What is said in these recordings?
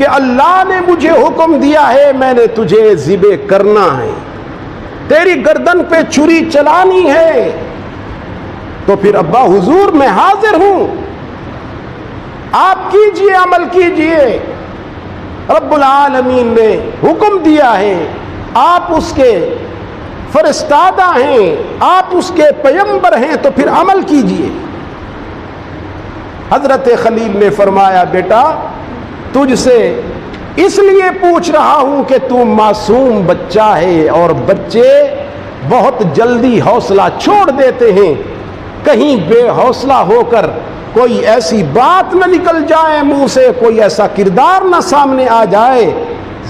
کہ اللہ نے مجھے حکم دیا ہے، میں نے تجھے ذبح کرنا ہے، تیری گردن پہ چھری چلانی ہے، تو پھر ابا حضور میں حاضر ہوں، آپ کیجئے، عمل کیجئے۔ رب العالمین نے حکم دیا ہے، آپ اس کے فرستادہ ہیں، آپ اس کے پیغمبر ہیں، تو پھر عمل کیجئے۔ حضرت خلیل نے فرمایا بیٹا تجھ سے اس لیے پوچھ رہا ہوں کہ تو معصوم بچہ ہے، اور بچے بہت جلدی حوصلہ چھوڑ دیتے ہیں، کہیں بے حوصلہ ہو کر کوئی ایسی بات نہ نکل جائے منہ سے، کوئی ایسا کردار نہ سامنے آ جائے،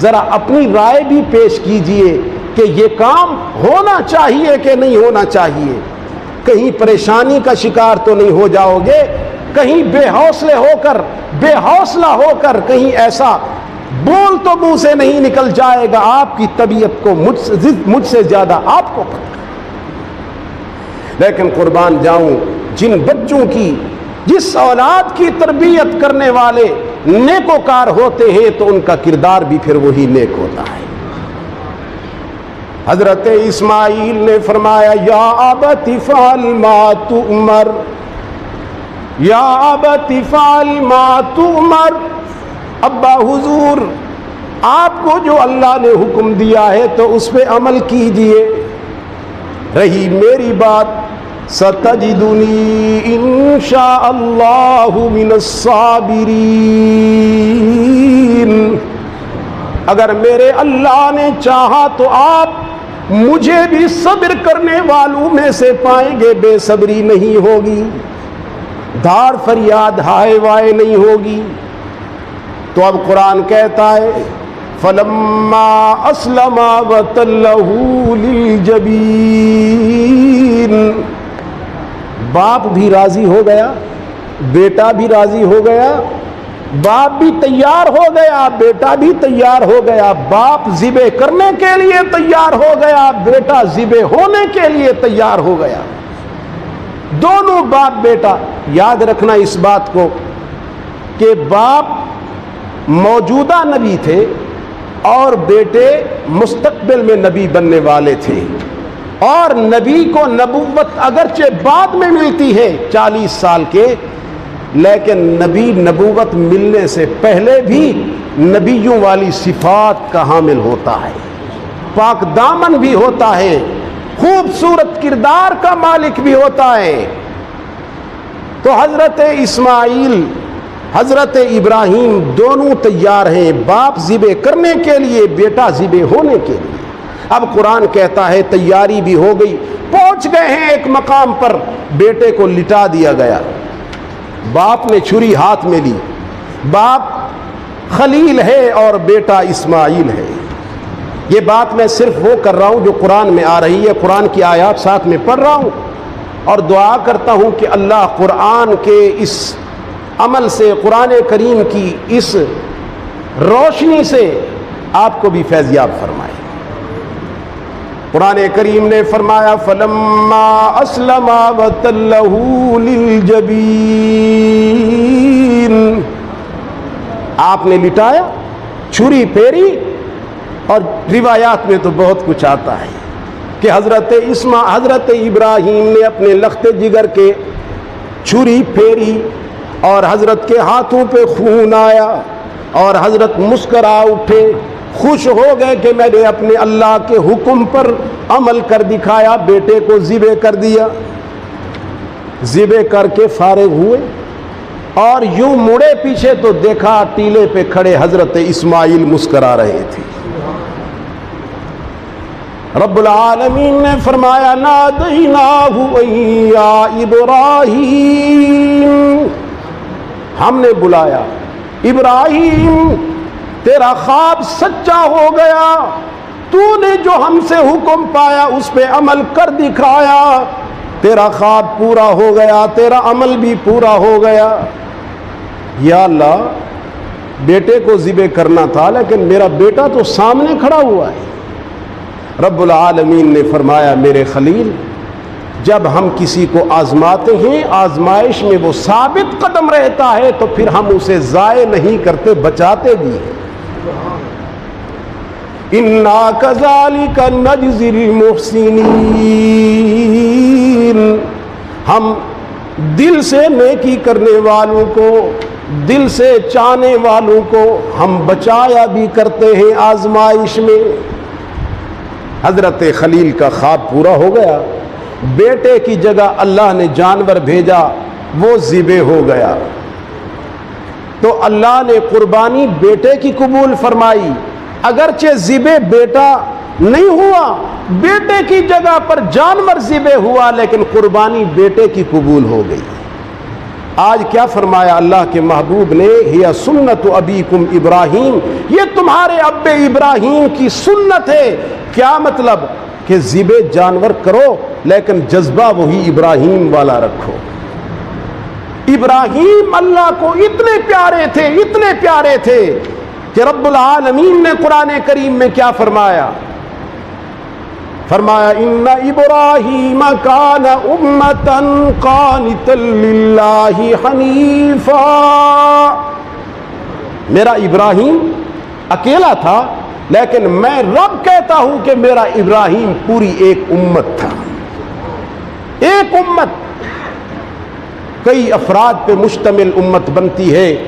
ذرا اپنی رائے بھی پیش کیجئے کہ یہ کام ہونا چاہیے کہ نہیں ہونا چاہیے، کہیں پریشانی کا شکار تو نہیں ہو جاؤ گے، کہیں بے حوصلہ ہو کر کہیں ایسا بول تو منہ سے نہیں نکل جائے گا، آپ کی طبیعت کو مجھ سے زیادہ آپ کو پتہ ہے۔ لیکن قربان جاؤں جن بچوں کی، جس اولاد کی تربیت کرنے والے نیکوکار ہوتے ہیں تو ان کا کردار بھی پھر وہی نیک ہوتا ہے۔ حضرت اسماعیل نے فرمایا یا ابت افعل ما تؤمر، یا ابت افعل ما تؤمر، ابا حضور آپ کو جو اللہ نے حکم دیا ہے تو اس پہ عمل کیجئے، رہی میری بات ستجدنی انشاء اللہ من الصابرین، اگر میرے اللہ نے چاہا تو آپ مجھے بھی صبر کرنے والوں میں سے پائیں گے، بے صبری نہیں ہوگی، دھاڑ فریاد ہائے وائے نہیں ہوگی۔ تو اب قرآن کہتا ہے فلما اسلم وتلہ للجبین، باپ بھی راضی ہو گیا، بیٹا بھی راضی ہو گیا، باپ بھی تیار ہو گیا، بیٹا بھی تیار ہو گیا، باپ ذبح کرنے کے لیے تیار ہو گیا، بیٹا ذبح ہونے کے لیے تیار ہو گیا، دونوں باپ بیٹا۔ یاد رکھنا اس بات کو کہ باپ موجودہ نبی تھے اور بیٹے مستقبل میں نبی بننے والے تھے، اور نبی کو نبوت اگرچہ بعد میں ملتی ہے 40 سال کے، لیکن نبی نبوت ملنے سے پہلے بھی نبیوں والی صفات کا حامل ہوتا ہے، پاک دامن بھی ہوتا ہے، خوبصورت کردار کا مالک بھی ہوتا ہے۔ تو حضرت اسماعیل، حضرت ابراہیم دونوں تیار ہیں، باپ ذبح کرنے کے لیے، بیٹا ذبح ہونے کے لیے۔ اب قرآن کہتا ہے تیاری بھی ہو گئی، پہنچ گئے ہیں ایک مقام پر، بیٹے کو لٹا دیا گیا، باپ نے چھری ہاتھ میں لی، باپ خلیل ہے اور بیٹا اسماعیل ہے۔ یہ بات میں صرف وہ کر رہا ہوں جو قرآن میں آ رہی ہے، قرآن کی آیات ساتھ میں پڑھ رہا ہوں، اور دعا کرتا ہوں کہ اللہ قرآن کے اس عمل سے، قرآن کریم کی اس روشنی سے آپ کو بھی فیضیاب فرمائے۔ قرآن کریم نے فرمایا فلما اسلم وتلہ للجبین، آپ نے لٹایا، چھری پھیری، اور روایات میں تو بہت کچھ آتا ہے کہ حضرت ابراہیم نے اپنے لخت جگر کے چھری پھیری اور حضرت کے ہاتھوں پہ خون آیا، اور حضرت مسکرا اٹھے، خوش ہو گئے کہ میں نے اپنے اللہ کے حکم پر عمل کر دکھایا، بیٹے کو ذبح کر دیا۔ ذبح کر کے فارغ ہوئے اور یوں مڑے پیچھے تو دیکھا ٹیلے پہ کھڑے حضرت اسماعیل مسکرا رہے تھے۔ رب العالمین نے فرمایا نادیناہ یا ابراہیم، ہم نے بلایا ابراہیم، تیرا خواب سچا ہو گیا، تو نے جو ہم سے حکم پایا اس پہ عمل کر دکھایا، تیرا خواب پورا ہو گیا، تیرا عمل بھی پورا ہو گیا۔ یا اللہ، بیٹے کو ذبح کرنا تھا لیکن میرا بیٹا تو سامنے کھڑا ہوا ہے۔ رب العالمین نے فرمایا میرے خلیل، جب ہم کسی کو آزماتے ہیں آزمائش میں وہ ثابت قدم رہتا ہے تو پھر ہم اسے ضائع نہیں کرتے، بچاتے بھی ہیں۔ اِنَّا كَذَلِكَ نَجْزِي الْمُحْسِنِينَ، ہم دل سے نیکی کرنے والوں کو، دل سے چاہنے والوں کو ہم بچایا بھی کرتے ہیں آزمائش میں۔ حضرت خلیل کا خواب پورا ہو گیا، بیٹے کی جگہ اللہ نے جانور بھیجا، وہ ذبح ہو گیا، تو اللہ نے قربانی بیٹے کی قبول فرمائی۔ اگرچہ ذبح بیٹا نہیں ہوا، بیٹے کی جگہ پر جانور ذبح ہوا، لیکن قربانی بیٹے کی قبول ہو گئی۔ آج کیا فرمایا اللہ کے محبوب نے؟ ہِیَ سنت ابیکم ابراہیم، یہ تمہارے اب ابراہیم کی سنت ہے۔ کیا مطلب؟ کہ ذبح جانور کرو لیکن جذبہ وہی ابراہیم والا رکھو۔ ابراہیم اللہ کو اتنے پیارے تھے، اتنے پیارے تھے کہ رب العالمین نے قرآن کریم میں کیا فرمایا؟ فرمایا ان ابراہیم کان امۃ قانتا للہ حنیفا، میرا ابراہیم اکیلا تھا لیکن میں رب کہتا ہوں کہ میرا ابراہیم پوری ایک امت تھا۔ ایک امت کئی افراد پہ مشتمل امت بنتی ہے،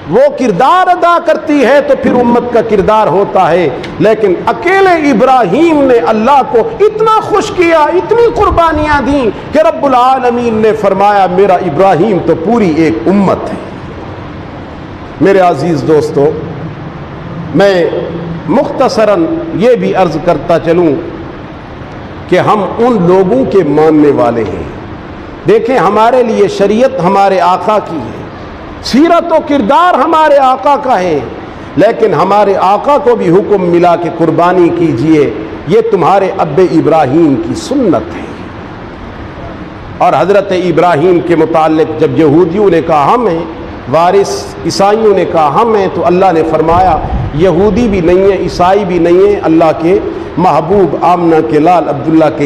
وہ کردار ادا کرتی ہے تو پھر امت کا کردار ہوتا ہے، لیکن اکیلے ابراہیم نے اللہ کو اتنا خوش کیا، اتنی قربانیاں دیں کہ رب العالمین نے فرمایا میرا ابراہیم تو پوری ایک امت ہے۔ میرے عزیز دوستو، میں مختصراً یہ بھی عرض کرتا چلوں کہ ہم ان لوگوں کے ماننے والے ہیں۔ دیکھیں، ہمارے لیے شریعت ہمارے آقا کی ہے، سیرت و کردار ہمارے آقا کا ہے، لیکن ہمارے آقا کو بھی حکم ملا کہ قربانی کیجئے، یہ تمہارے اب ابراہیم کی سنت ہے۔ اور حضرت ابراہیم کے متعلق جب یہودیوں نے کہا ہم ہیں وارث، عیسائیوں نے کہا ہم ہیں، تو اللہ نے فرمایا یہودی بھی نہیں ہے، عیسائی بھی نہیں ہے، اللہ کے محبوب آمنہ کے لال عبداللہ کے